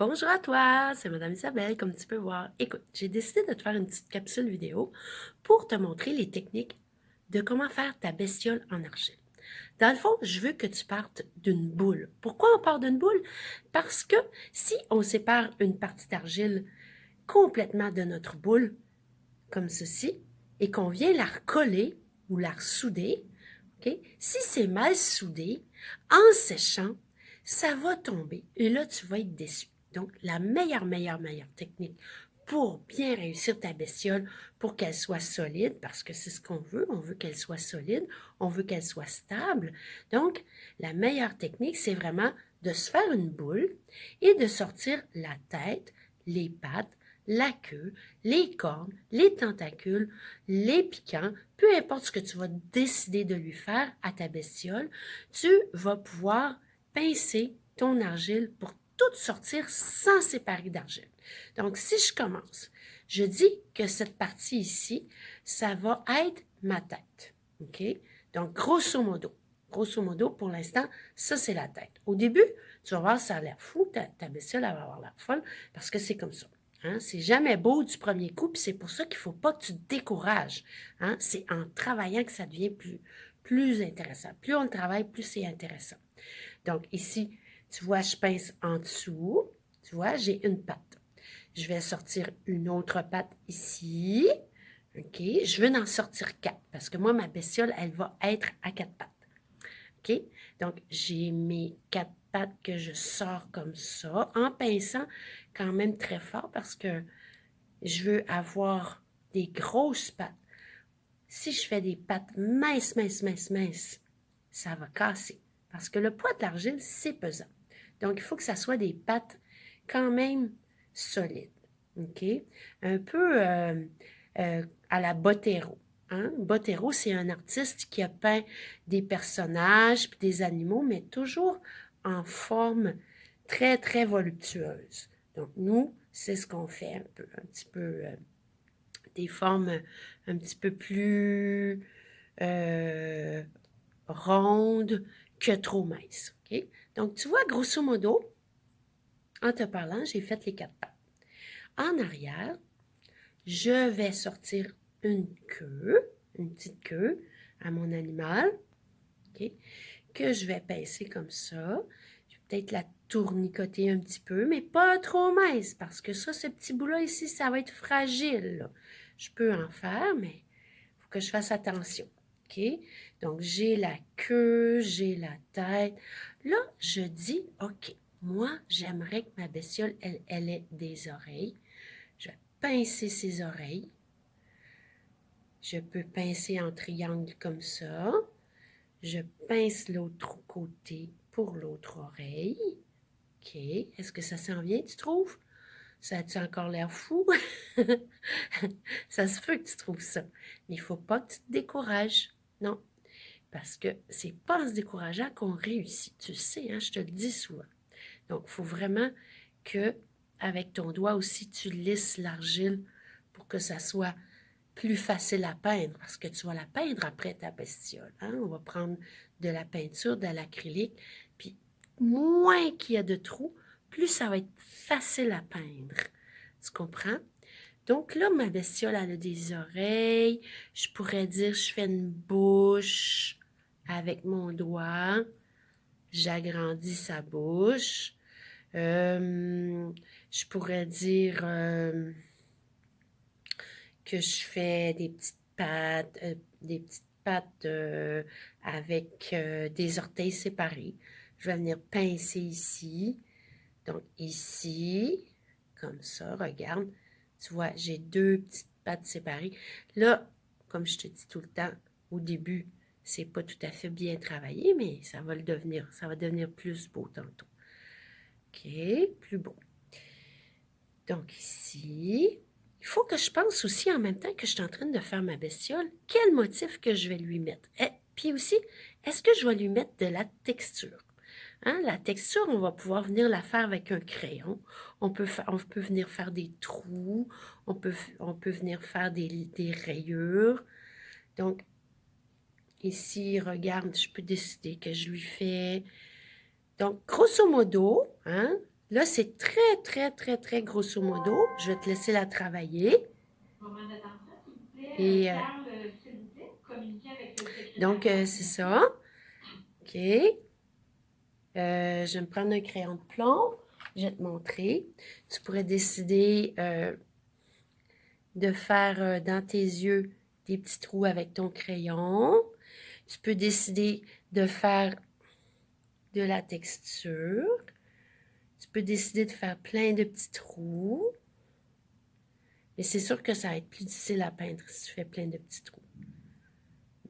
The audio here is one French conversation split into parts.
Bonjour à toi, c'est Madame Isabelle, comme tu peux voir. Écoute, j'ai décidé de te faire une petite capsule vidéo pour te montrer les techniques de comment faire ta bestiole en argile. Dans le fond, je veux que tu partes d'une boule. Pourquoi on part d'une boule? Parce que si on sépare une partie d'argile complètement de notre boule, comme ceci, et qu'on vient la recoller ou la ressouder, ok? Si c'est mal soudé, en séchant, ça va tomber et là, tu vas être déçu. Donc, la meilleure technique pour bien réussir ta bestiole, pour qu'elle soit solide, parce que c'est ce qu'on veut, on veut qu'elle soit solide, on veut qu'elle soit stable. Donc, la meilleure technique, c'est vraiment de se faire une boule et de sortir la tête, les pattes, la queue, les cornes, les tentacules, les piquants, peu importe ce que tu vas décider de lui faire à ta bestiole, tu vas pouvoir pincer ton argile pour tout sortir sans séparer d'argile. Donc, si je commence, je dis que cette partie ici, ça va être ma tête. OK? Donc, grosso modo, pour l'instant, ça, c'est la tête. Au début, tu vas voir, ça a l'air fou, ta bestiole, elle va avoir l'air folle, parce que c'est comme ça. Hein? C'est jamais beau du premier coup, puis c'est pour ça qu'il ne faut pas que tu te décourages. Hein? C'est en travaillant que ça devient plus intéressant. Plus on le travaille, plus c'est intéressant. Donc ici, tu vois, je pince en dessous. Tu vois, j'ai une patte. Je vais sortir une autre patte ici. OK? Je veux en sortir 4 parce que moi, ma bestiole, elle va être à 4 pattes. OK? Donc, j'ai mes 4 pattes que je sors comme ça, en pinçant quand même très fort parce que je veux avoir des grosses pattes. Si je fais des pattes minces, ça va casser. Parce que le poids de l'argile, c'est pesant. Donc, il faut que ça soit des pattes quand même solides. OK? Un peu à la Botero. Hein? Botero, c'est un artiste qui a peint des personnages puis des animaux, mais toujours en forme très voluptueuse. Donc, nous, c'est ce qu'on fait un petit peu des formes un petit peu plus euh, rondes que trop minces. Okay? Donc, tu vois, grosso modo, en te parlant, j'ai fait les 4 pattes. En arrière, je vais sortir une petite queue à mon animal, okay, que je vais pincer comme ça. Je vais peut-être la tournicoter un petit peu, mais pas trop mince, parce que ça, ce petit bout-là ici, ça va être fragile. Là. Je peux en faire, mais il faut que je fasse attention. OK? Donc, j'ai la queue, j'ai la tête. Là, je dis, OK, moi, j'aimerais que ma bestiole, elle ait des oreilles. Je vais pincer ses oreilles. Je peux pincer en triangle comme ça. Je pince l'autre côté pour l'autre oreille. OK. Est-ce que ça s'en vient, tu trouves? Ça a-tu encore l'air fou? Ça se peut que tu trouves ça. Mais il ne faut pas que tu te décourages. Non. Parce que c'est pas en se décourageant qu'on réussit. Tu le sais, hein, je te le dis souvent. Donc, il faut vraiment que, avec ton doigt aussi, tu lisses l'argile pour que ça soit plus facile à peindre. Parce que tu vas la peindre après ta bestiole. Hein? On va prendre de la peinture, de l'acrylique. Puis, moins qu'il y a de trous, plus ça va être facile à peindre. Tu comprends? Donc là, ma bestiole, elle a des oreilles. Je pourrais dire, je fais une bouche avec mon doigt. J'agrandis sa bouche. Je pourrais dire que je fais des petites pattes avec des orteils séparés. Je vais venir pincer ici. Donc ici, comme ça, regarde. Tu vois, j'ai deux petites pattes séparées. Là, comme je te dis tout le temps, au début, c'est pas tout à fait bien travaillé, mais ça va le devenir. Ça va devenir plus beau tantôt. OK, plus beau. Donc ici, il faut que je pense aussi en même temps que je suis en train de faire ma bestiole, quel motif que je vais lui mettre. Et puis aussi, est-ce que je vais lui mettre de la texture? Hein, la texture, on va pouvoir venir la faire avec un crayon. On peut venir faire des trous. On peut venir faire des rayures. Donc, ici, regarde, je peux décider que je lui fais. Donc, grosso modo, hein, Là, c'est très, très, très, très grosso modo. Je vais te laisser la travailler. Et donc, c'est ça. OK. Je vais me prendre un crayon de plomb. Je vais te montrer. Tu pourrais décider de faire dans tes yeux des petits trous avec ton crayon. Tu peux décider de faire de la texture. Tu peux décider de faire plein de petits trous. Mais c'est sûr que ça va être plus difficile à peindre si tu fais plein de petits trous.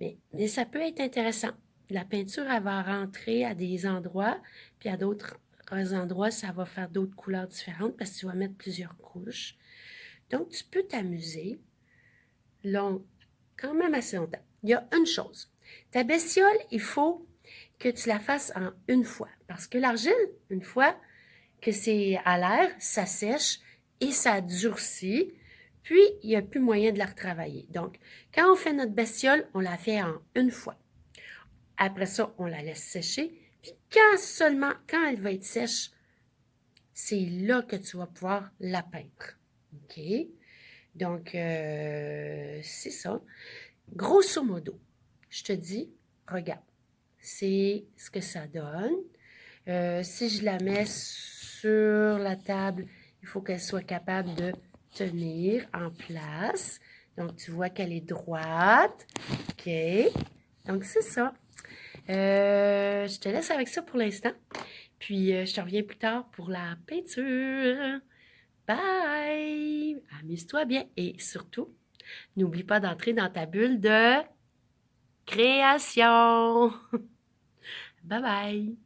Mais ça peut être intéressant. La peinture, elle va rentrer à des endroits, puis à d'autres endroits, ça va faire d'autres couleurs différentes parce que tu vas mettre plusieurs couches. Donc, tu peux t'amuser quand même assez longtemps. Il y a une chose. Ta bestiole, il faut que tu la fasses en une fois. Parce que l'argile, une fois que c'est à l'air, ça sèche et ça durcit. Puis, il n'y a plus moyen de la retravailler. Donc, quand on fait notre bestiole, on la fait en une fois. Après ça, on la laisse sécher. Puis quand elle va être sèche, c'est là que tu vas pouvoir la peindre. OK? Donc, c'est ça. Grosso modo, je te dis, regarde, c'est ce que ça donne. Si je la mets sur la table, il faut qu'elle soit capable de tenir en place. Donc, tu vois qu'elle est droite. OK. Donc, c'est ça. Je te laisse avec ça pour l'instant. Puis, je te reviens plus tard pour la peinture. Bye! Amuse-toi bien et surtout, n'oublie pas d'entrer dans ta bulle de création. Bye bye!